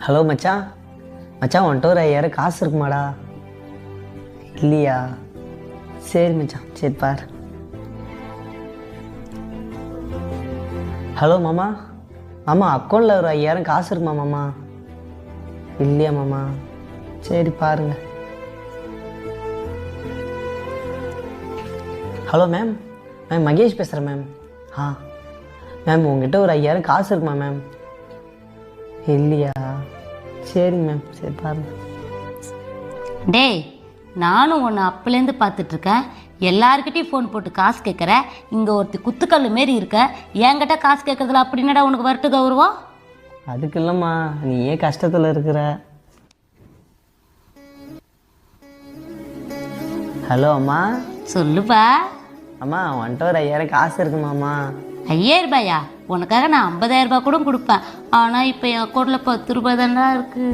Hello மச்சான். மச்சான் வந்துட்டு ஒரு 5000 காசு இருக்குமாடா? இல்லையா? சரி மச்சான், சரி பாரு. ஹலோ மாமா. மாமா அக்கௌண்ட்டில் ஒரு 5000 காசு இருக்குமா மாமா? இல்லையா மாமா? சரி பாருங்க. Hello ma'am. மேம் மகேஷ் பேசுகிறேன் மேம். மேம் உங்ககிட்ட ஒரு 5000 காசு இருக்குமா மேம்? இல்லையா? சரிங்க மேம், சரி பாருங்க. டேய், நானும் உன்னை அப்பலேருந்து பார்த்துட்ருக்கேன். எல்லாருக்கிட்டையும் ஃபோன் போட்டு காசு கேட்குற. இங்கே ஒருத்தி குத்துக்கல் மாரி இருக்க. என்கிட்ட காசு கேட்குறதுல அப்படின்னடா உனக்கு வரட்டு கௌரவம்? அதுக்கு இல்லைம்மா, நீ ஏன் கஷ்டத்தில் இருக்கிற? ஹலோ அம்மா. சொல்லுப்பா. அம்மா வந்துட்டு ஒரு 5000 காசு இருக்குமாம்மா? 5000 ரூபாயா? உனக்காக நான் 50,000 ரூபாய் கூட கொடுப்பேன். ஆனால் இப்போ என் அக்கௌண்ட்டில் 10 ரூபாய் தானே இருக்குது.